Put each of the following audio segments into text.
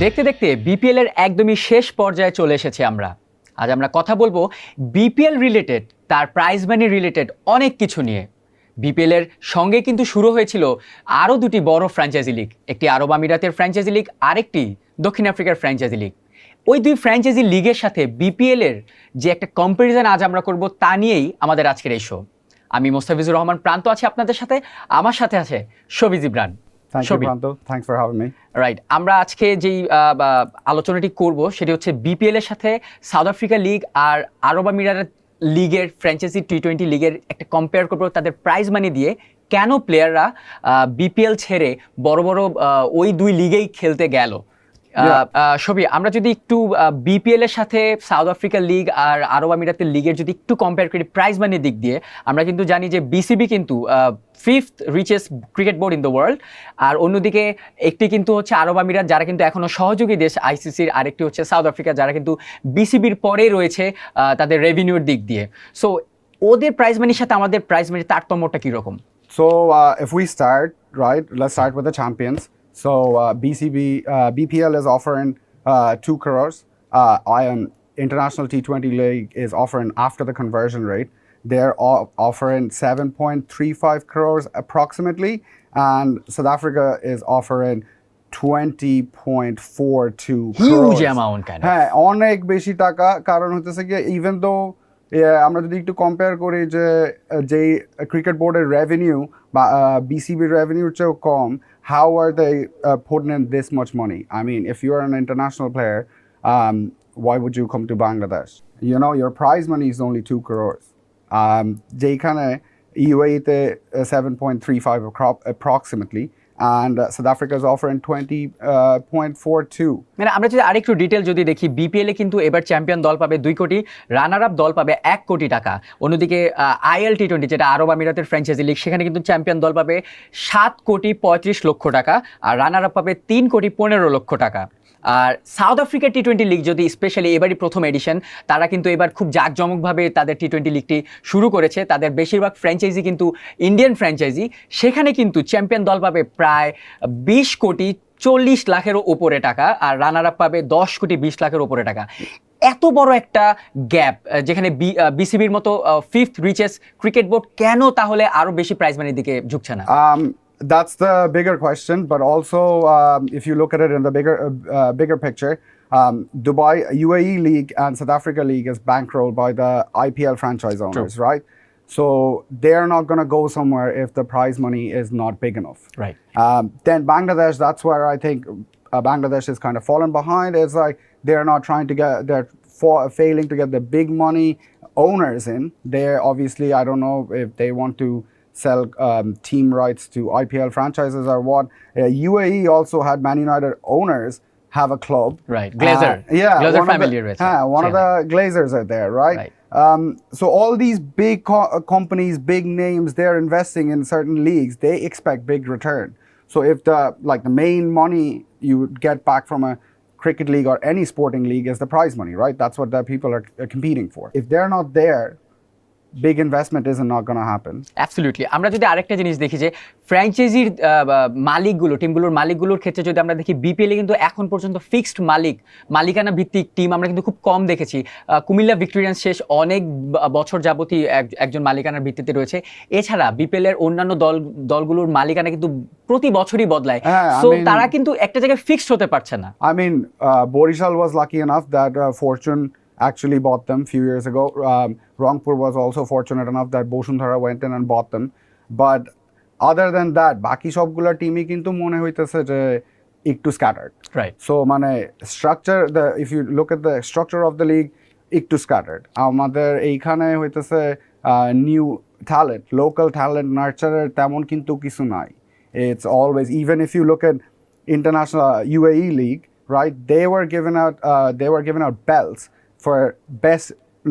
দেখতে দেখতে বিপিএল এর একদমই শেষ পর্যায়ে চলে এসেছি আমরা। আজ আমরা কথা বলবো বিপিএল রিলেটেড, তার প্রাইজ মানি রিলেটেড অনেক কিছু নিয়ে। বিপিএল এর সঙ্গে কিন্তু শুরু হয়েছিল আরও দুটি বড় ফ্র্যাঞ্চাইজি লিগ, একটি আরব আমিরাতের ফ্র্যাঞ্চাইজি লিগ, আরেকটি দক্ষিণ আফ্রিকার ফ্র্যাঞ্চাইজি লিগ। ওই দুই ফ্র্যাঞ্চাইজি লিগের সাথে বিপিএল এর যে একটা কম্প্যারিজন আজ আমরা করব, তা নিয়েই আমাদের আজকের এই শো। আমি মোস্তাফিজুর রহমান প্রান্ত আছি আপনাদের সাথে, আমার সাথে আছে Shovi Jibran. Thank you, Pranto. Thanks for having me. Right, আমরা আজকে যেই আলোচনাটি করব সেটি হচ্ছে বিপিএল এর সাথে সাউথ আফ্রিকা লিগ আর আরব আমিরাত লিগের ফ্র্যাঞ্চাইজি টি-20 লিগের একটা কম্পেয়ার করব তাদের প্রাইজ মানি দিয়ে। কেন প্লেয়াররা বিপিএল ছেড়ে বড় বড় ওই দুই লিগেই খেলতে গেল। সবই আমরা যদি একটু বিপিএল এর সাথে সাউথ আফ্রিকা লিগ আর আরব আমিরাতের লিগের যদি একটু কম্পেয়ার করি প্রাইজ মানির দিক দিয়ে, আমরা কিন্তু জানি যে বিসিবি কিন্তু 5th richest cricket board in the world, আর অন্যদিকে একটি কিন্তু হচ্ছে আরব আমিরাত যারা কিন্তু এখনো সহযোগী দেশ আইসিসির, আরেকটি হচ্ছে সাউথ আফ্রিকা যারা কিন্তু বিসিবির পরে রয়েছে তাদের রেভিনিউর দিক দিয়ে। সো ওদের প্রাইজ মানির সাথে আমাদের প্রাইজ মানির তারতম্যটা কীরকম? So if we start, right, let's start with the champions. So BPL is offering 2 crores. International T20 League is offering after the conversion rate. They're offering 7.35 crores approximately, and South Africa is offering 20.42 crores. Huge amount kind of. হ্যাঁ, অনেক বেশি টাকা। কারণ হতেছে কি, even though আমরা যদি একটু কম্পেয়ার করি যে ক্রিকেট বোর্ডের রেভিনিউ বা বিসিবির রেভিনিউর চেয়েও কম, how are they putting in this much money? I mean, if you are an international player, why would you come to Bangladesh? You know, your prize money is only 2 crores. যেখানে UAE-তে 7.35 approximately, and South Africa is offering 20.42. মানে আমরা যদি আরেকটু detail যদি দেখি, BPL এ কিন্তু এবার চ্যাম্পিয়ন দল পাবে 2 কোটি, রানার আপ দল পাবে 1 কোটি টাকা। অন্যদিকে আইএল টি-20 যেটা আরব আমিরাতের ফ্র্যাঞ্চাইজি লিগ, সেখানে কিন্তু চ্যাম্পিয়ন দল পাবে 7 কোটি 35 লক্ষ টাকা, আর রানার আপ পাবে 3 কোটি 15 লক্ষ টাকা। আর সাউথ আফ্রিকা টি-20 লিগ যদি স্পেশালি এবারই প্রথম এডিশন, তারা কিন্তু এবার খুব জাঁকজমকভাবে তাদের টি-20 লিগটি শুরু করেছে। তাদের বেশিরভাগ ফ্র্যাঞ্চাইজি কিন্তু ইন্ডিয়ান ফ্র্যাঞ্চাইজি, সেখানে কিন্তু চ্যাম্পিয়ন দল পাবে প্রায় 20 কোটি 40 লাখেরও উপরে টাকা, আর রানার আপ পাবে 10 কোটি 20 লাখের উপরে টাকা। এত বড় একটা গ্যাপ, যেখানে বিসিবির মতো 5th রিচেস্ট ক্রিকেট বোর্ড কেন তাহলে আরো বেশি প্রাইজ মানির দিকে ঝুঁকছে না? That's the bigger question, but also if you look at it in the bigger picture, Dubai UAE League and South Africa League is bankrolled by the IPL franchise owners. True. Right? So they're not going to go somewhere if the prize money is not big enough. Right. Then Bangladesh, that's where I think Bangladesh is kind of fallen behind. It's like they're not trying to they're failing to get the big money owners in. They're obviously, I don't know if they want to sell team rights to IPL franchises or what. UAE also had Man United owners have a club. Right, Glazer. Glazer family. One of the Glazers are there, right? So all these big companies, big names, they're investing in certain leagues. They expect big return. So if the main money you get back from a cricket league or any sporting league is the prize money, right? That's what the people are competing for. If they're not there, big investment is not going to happen. Absolutely. আমরা যদি আরেকটা জিনিস দেখি যে ফ্র্যাঞ্চাইজির মালিকগুলো, টিমগুলোর মালিকগুলোর ক্ষেত্রে যদি আমরা দেখি, বিপিএলে কিন্তু এখন পর্যন্ত ফিক্সড মালিকানা ভিত্তিক টিম আমরা কিন্তু খুব কম দেখেছি। কুমিল্লা ভিক্টোরিয়ান্স শেষ অনেক বছর যাবতই একজন মালিকানার ভিত্তিতে রয়েছে। এছাড়া বিপিএল এর অন্যান্য দলগুলোর মালিকানা কিন্তু প্রতি বছরই বদলায়, সো তারা কিন্তু একটা জায়গায় ফিক্সড হতে পারছে না। I mean, Borishal was lucky enough that Fortune actually bought them a few years ago. Rangpur was also fortunate enough that Boshundhara went in and bought them. But other than that, baki sobgula team-ই কিন্তু মনে হইতেছে যে একটু scattered. Right. So মানে structure, if you look at the structure of the league, একটু scattered. আমাদের এইখানে হইতেছে new talent, local talent nurture তেমন কিন্তু কিছু নাই. It's always, even if you look at international UAE league, right? They were given out belts for best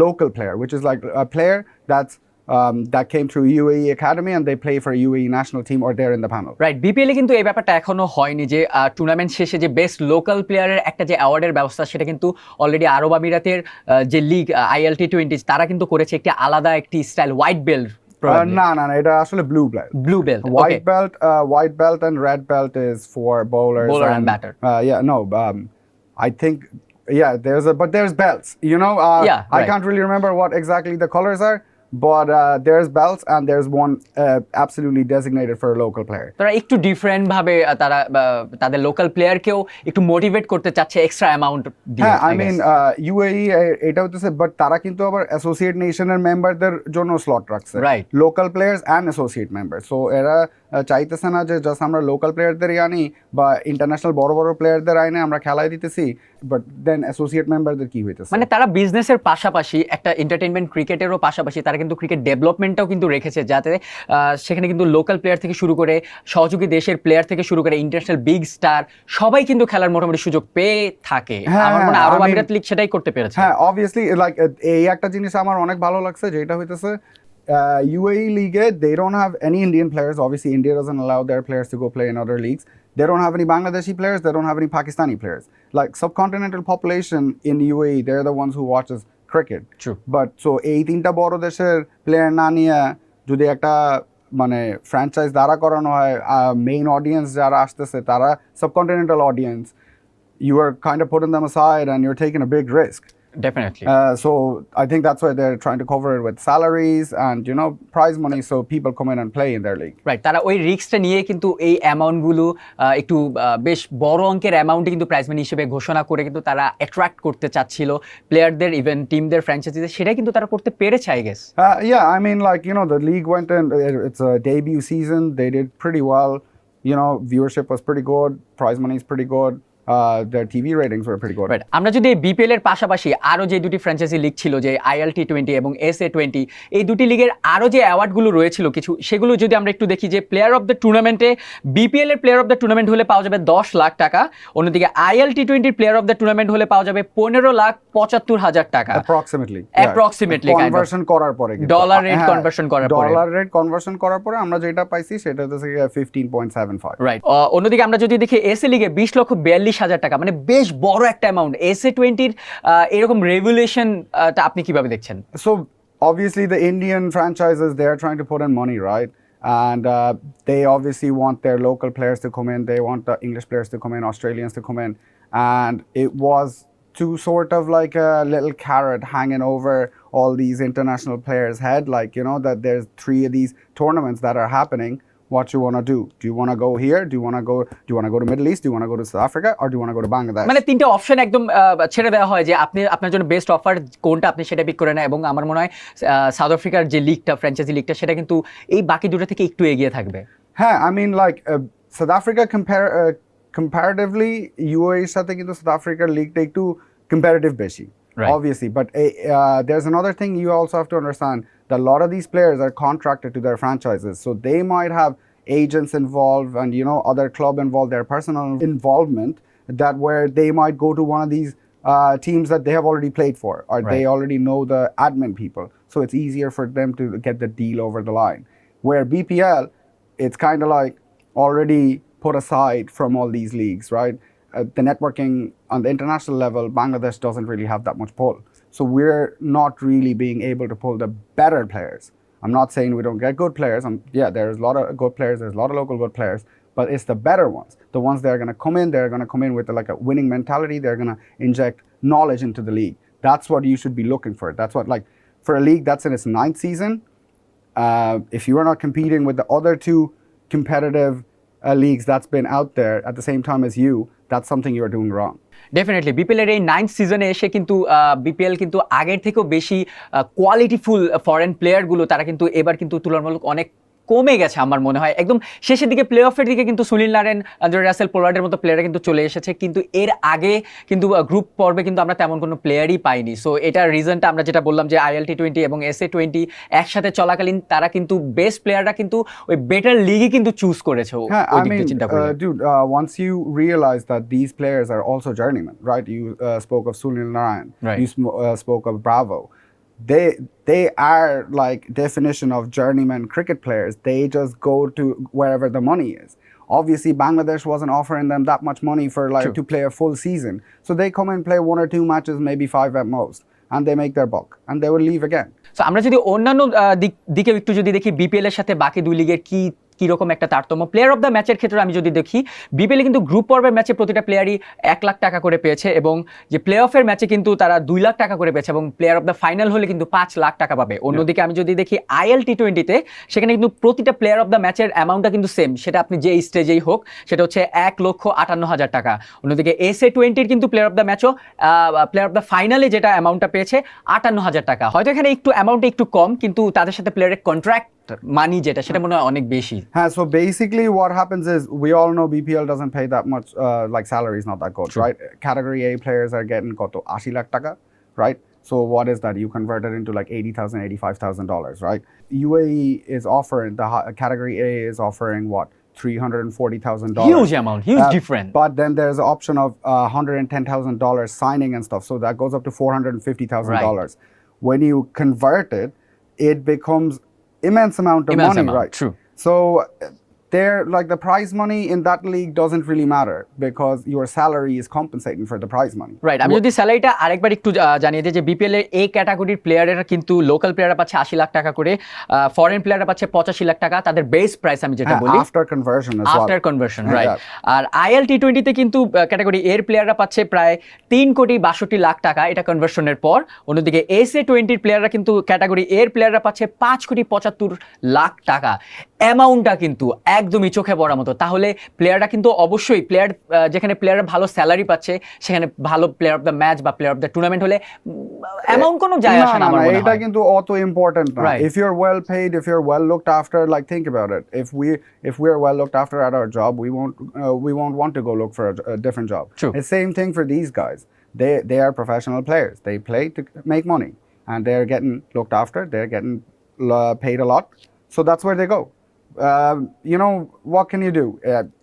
local player, which is like a player that came through UAE Academy and they play for a UAE national team or they're in the panel. Right. BPL এ কিন্তু এই ব্যাপারটা এখনো হয়নি যে tournament শেষে যে best local প্লেয়ারের একটা যে অ্যাওয়ার্ডের ব্যবস্থা, সেটা কিন্তু অলরেডি আরব আমিরাতের যে লিগ আইএল টি-20 তারা কিন্তু করেছে একটি আলাদা একটি স্টাইল হোয়াইট বেল্ট না, এটা আসলে blue belt. Blue belt. White belt and red belt is for bowler and batter. I think, yeah, there's belts. You know, Yeah, I right. can't really remember what exactly the colors are, but there's belts and there's one absolutely designated for a local player. তারা একটু different ভাবে তারা তাদের local প্লেয়ারকেও একটু motivate করতে চাচ্ছে extra amount দিয়ে, হ্যাঁ, I I guess. Mean UAE এটা হচ্ছে, বাট তারা কিন্তু আবার অ্যাসোসিয়েট নেশনের মেম্বারদের জন্য স্লট রাখছে, right. Local players and associate member. So এরা চাইতেছে না যে জাস্ট আমরা লোকাল প্লেয়ারদেরই আনি বা ইন্টারন্যাশনাল বড় বড় প্লেয়ারদের আইনে আমরা খেলাই দিতেছি, বাট দেন অ্যাসোসিয়েট মেম্বারদের কি হইতেছে। মানে তারা বিজনেসের পাশাপাশি একটা এন্টারটেইনমেন্ট ক্রিকেটেরও পাশাপাশি তারা কিন্তু ক্রিকেট ডেভেলপমেন্টটাও কিন্তু রেখেছে, যাতে সেখানে কিন্তু লোকাল প্লেয়ার থেকে শুরু করে সহযোগী দেশের প্লেয়ার থেকে শুরু করে ইন্টারন্যাশনাল বিগ স্টার সবাই কিন্তু খেলার মোটামুটি সুযোগ পেয়ে থাকে। আমার মনে হয় আরব আমিরাত লীগ সেটাই করতে পেরেছে। হ্যাঁ, অবভিয়াসলি, লাইক এই একটা জিনিস আমার অনেক ভালো লাগছে, যেটা হইতেছে UAE league, they don't have any Indian players. Obviously, India doesn't allow their players to go play in other leagues. They don't have any Bangladeshi players. They don't have any Pakistani players. Like subcontinental population in UAE, they're the ones who watches cricket. True. But so এই তিনটা বড় দেশের player না নিয়ে যদি একটা মানে franchise দ্বারা করানো হয়, মেইন অডিয়েন্স যারা আসতেছে তারা subcontinental audience, you are kind of putting them aside and you're taking a big risk. Definitely. So I think that's why they're trying to cover it with salaries and prize money, so people come in and play in their league. Right, তারা ওই রিস্কটা নিয়ে কিন্তু এই অ্যামাউন্টগুলো একটু বেশ বড় অঙ্কের অ্যামাউন্টে কিন্তু প্রাইজ মানি হিসেবে ঘোষণা করে কিন্তু তারা অ্যাট্রাক্ট করতে চাচ্ছিল প্লেয়ারদের, ইভেন টিমদের, ফ্র্যাঞ্চাইজিদের, সেটাই কিন্তু তারা করতে পেরেছে, I guess. Yeah, I mean, like, the league went in, it's a debut season, they did pretty well, viewership was pretty good, prize money is pretty good. Their TV ratings were pretty good. Right, আমরা যদি BPL এর পাশাপাশি আরো যে দুটি franchise league ছিল, যে IL-T20 এবং SA-20, এই দুটি লিগের আরো যে অ্যাওয়ার্ডগুলো রয়েছিল কিছু, সেগুলো যদি আমরা একটু দেখি, যে প্লেয়ার অফ দ্য টুর্নামেন্টে বিপিএল এর প্লেয়ার অফ দ্য টুর্নামেন্ট হলে পাওয়া যাবে 10 লাখ টাকা, অন্যদিকে IL-T20 player of the tournament হলে পাওয়া যাবে 15,75,000 টাকা অ্যাপ্রক্সিমেটলি কনভার্সন করার পরে, ডলার রেট কনভার্সন করার পরে, ডলার রেট কনভার্সন করার পরে আমরা যেটা পাইছি সেটা হচ্ছে 15.75। রাইট। অন্যদিকে আমরা যদি দেখি এসএ লিগে 20,42,000 টাকা, মানে বেশ বড় একটা অ্যামাউন্ট। SA-20 এরকম রেভুলেশনটা আপনি কিভাবে দেখছেন? So obviously the Indian franchises, they are trying to put in money, right? And they obviously want their local players to come in, they want the English players to come in, Australians to come in, and it was to sort of like a little carrot hanging over all these international players' head, like, that there's 3 of these tournaments that are happening. What you want to do? Do you want to go here? Do you want to go to Middle East? Do you want to go to South Africa? Or do you want to go to Bangladesh? মানে তিনটা option একদম ছেড়ে দেওয়া হয় যে আপনি আপনার জন্য বেস্ট অফার কোনটা, আপনি সেটা পিক করে নেন। এবং আমার মনে হয় সাউথ আফ্রিকার যে লিগটা, ফ্র্যাঞ্চাইজি লিগটা, সেটা কিন্তু এই বাকি দুটো থেকে একটু এগিয়ে থাকবে। হ্যাঁ, I mean, like South Africa comparatively UAE এর সাথে কিন্তু South Africa লিগটা একটু comparative বেশি, obviously, but there's another thing you also have to understand, that a lot of these players are contracted to their franchises, so they might have agents involved and other club involved, their personal involvement, that where they might go to one of these teams that they have already played for, or they already know the admin people, so it's easier for them to get the deal over the line. Where BPL, it's kind of like already put aside from all these leagues, right? The networking on the international level, Bangladesh doesn't really have that much pull. So we're not really being able to pull the better players. I'm not saying we don't get good players. Yeah, there's a lot of good players. There's a lot of local good players. But it's the better ones. The ones that are going to come in, they're going to come in with like a winning mentality. They're going to inject knowledge into the league. That's what you should be looking for. That's what, like, for a league that's in its 9th season, if you are not competing with the other 2 competitive leagues that's been out there at the same time as you, that's something you are doing wrong. Definitely BPL এর এই 9th সিজনে এসে কিন্তু BPL কিন্তু আগের থেকেও বেশি কোয়ালিটিফুল foreign প্লেয়ারগুলো তারা কিন্তু এবার কিন্তু তুলনামূলক অনেক কমে গেছে আমার মনে হয়। একদম শেষের দিকে প্লে অফের দিকে কিন্তু সুনীল নারায়ণ, আন্দ্রে রাসেল, পোলার্ডের মতো প্লেয়াররা কিন্তু চলে এসেছে, কিন্তু এর আগে কিন্তু গ্রুপ পর্বে কিন্তু আমরা তেমন কোনো প্লেয়ারই পাইনি। সো এটার রিজনটা আমরা যেটা বললাম, যে IL-T20 এবং SA-20 একসাথে চলাকালীন তারা কিন্তু বেস্ট প্লেয়াররা কিন্তু ওই বেটার লিগই কিন্তু চুজ করেছে। I mean, dude, once you realize that these players are also journeymen, right? You spoke of Sunil Narayan, right. You spoke of Bravo. They are like definition of journeyman cricket players. They just go to wherever the money is. Obviously, Bangladesh wasn't offering them that much money for to play a full season, so they come and play 1 or 2 matches, maybe 5 at most, and they make their buck and they will leave again. So আমরা যদি অন্যান্য দিকে একটু যদি দেখি, BPL এর সাথে বাকি 2 লিগের কি কিরকম একটা তারতম্য। প্লেয়ার অফ দ্য ম্যাচের ক্ষেত্রে আমি যদি দেখি, বিপিএলে কিন্তু গ্রুপ পর্বের ম্যাচে প্রতিটা প্লেয়ারই 1 লাখ টাকা করে পেয়েছে, এবং যে প্লে অফের ম্যাচে কিন্তু তারা 2 লাখ টাকা করে পেয়েছে, এবং প্লেয়ার অফ দ্য ফাইনাল হলে কিন্তু 5 লাখ টাকা পাবে। অন্যদিকে আমি যদি দেখি আইএল টি20তে, সেখানে কিন্তু প্রতিটা প্লেয়ার অফ দ্য ম্যাচের অ্যামাউন্টটা কিন্তু সেম, সেটা আপনি যে স্টেজেই হোক, সেটা হচ্ছে 1,58,000 টাকা। অন্যদিকে এসএ20-র কিন্তু প্লেয়ার অফ দ্য ম্যাচও প্লেয়ার অফ দ্য ফাইনালে যেটা অ্যামাউন্টটা পেয়েছে 58,000 টাকা। হয়তো এখানে একটু অ্যামাউন্টটা একটু কম, কিন্তু তাদের সাথে প্লেয়ারের কন্ট্রাক্ট মানি যেটা, সেটা মনে হয় অনেক বেশি। হ্যাঁ, so basically what happens is we all know BPL doesn't pay that much, like salary is not that good, True. right? Category A players are getting কত 80 লাখ টাকা, right? So what is that? You convert it into like $80,000, $85,000, right? UAE is offering, category A is offering what? $340,000. Huge amount, huge difference. But then there's the option of $110,000 signing and stuff. So that goes up to $450,000. When you convert it, it becomes immense amount of money, right? True. So they're like the prize money in that league doesn't really matter because your salary is compensating for the prize money. Right, আমি যদি স্যালারিটা আরেকবার একটু জানিয়ে দিই, যে BPL এর এই ক্যাটাগরির প্লেয়ারেরা কিন্তু লোকাল প্লেয়াররা পাচ্ছে 80 লাখ টাকা করে, ফরেন প্লেয়াররা পাচ্ছে 85 লাখ টাকা, তাদের বেস প্রাইস আমি যেটা বলি, After conversion as well. After conversion, right. আর আইএল টি20তে কিন্তু ক্যাটাগরি এর প্লেয়াররা পাচ্ছে প্রায় 3,62,00,000 টাকা, এটা কনভার্সনের পর। অন্যদিকে এসএ20-র প্লেয়াররা কিন্তু ক্যাটাগরি এর প্লেয়াররা পাচ্ছে 5,75,00,000 টাকা। অ্যামাউন্টটা কিন্তু একদমই চোখে পড়ার মতো। তাহলে প্লেয়াররা কিন্তু অবশ্যই যেখানে প্লেয়াররা ভালো স্যালারি পাচ্ছে, সেখানে ভালো প্লেয়ার অফ দ্য ম্যাচ বা প্লেয়ার অফ দ্য টুর্নামেন্ট হলে অ্যামাউন্ট কোনো যায় আসে না আমার মনে হয়। এটা কিন্তু অত ইম্পর্টেন্ট না। Right. If you're well paid, if you're well looked after, like think about it. If we are well looked after at our job, we won't want to go look for a different job. True. The same thing for these guys. They are professional players. They play to make money, and they're getting looked after. They're getting paid a lot, so that's where they go. You know, what can you do?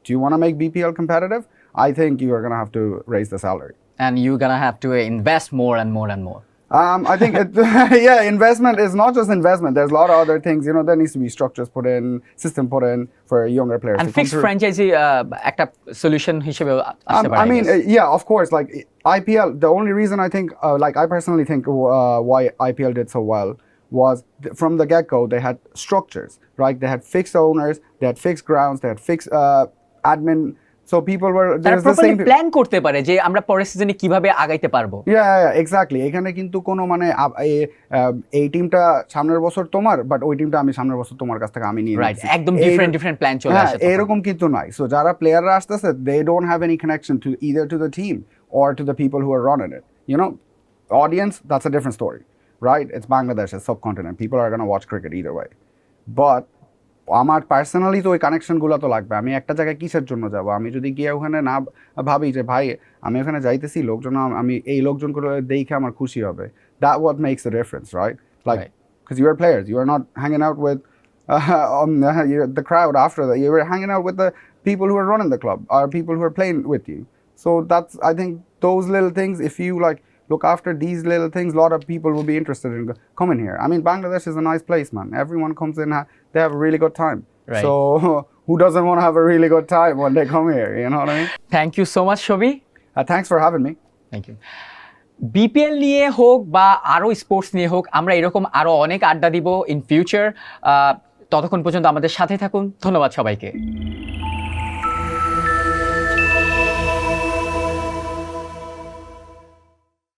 Do you want to make BPL competitive? I think you are going to have to raise the salary. And you're gonna have to invest more and more and more. I think yeah, investment is not just investment. There's a lot of other things. You know, there needs to be structures put in, system put in for younger players. And to come fixed through. franchisee একটা solution হিসেবে আসতে পারে। I mean, yeah, of course. Like IPL, the only reason I think, like I personally think, why IPL did so well was from the get-go they had structures, right? They had fixed owners, they had fixed grounds, they had fixed admin. So people were তারা there's the same properly plan করতে পারে যে আমরা পরের সিজনে কিভাবে আগাইতে পারবো। Yeah, exactly. এখানে কিন্তু কোনো মানে এই টিমটা সামনের বছর তোমার, বাট ওই টিমটা আমি সামনের বছর তোমার কাছ থেকে আমি নিয়ে রাইট, নিচ্ছি। একদম ডিফারেন্ট প্ল্যান চলে আসে। এরকম কিন্তু নাই। সো যারা প্লেয়াররা আসতেছে, they don't have any connection to either to the team or to the people who are running it. You know, audience, that's a different story, right? It's Bangladesh, it's subcontinent. People are going to watch cricket either way. But আমার personally তো ওই কানেকশনগুলো তো লাগবে। আমি একটা জায়গায় কিসের জন্য যাব? আমি যদি গিয়ে ওখানে না ভাবি যে ভাই আমি ওখানে যাইতেছি, লোকজন আমি এই লোকজনগুলো দেখে আমার খুশি হবে, that what makes the difference, right? Like, because you are players, you are not hanging out with the crowd after that. You were hanging out with the people who are running the club or people who are playing with you. So that's, I think those little things, if you like look after these little things, a lot of people will be interested in coming here. I mean, Bangladesh is a nice place, man. Everyone comes in, they have a really good time. Right. So who doesn't want to have a really good time when they come here? You know what I mean? Thank you so much Shobi. Thanks for having me. Thank you. BPL নিয়ে হোক বা আরো sports নিয়ে হোক, আমরা এরকম আরো অনেক আড্ডা দিব ইন ফিউচার। ততক্ষণ পর্যন্ত আমাদের সাথে থাকুন। ধন্যবাদ সবাইকে।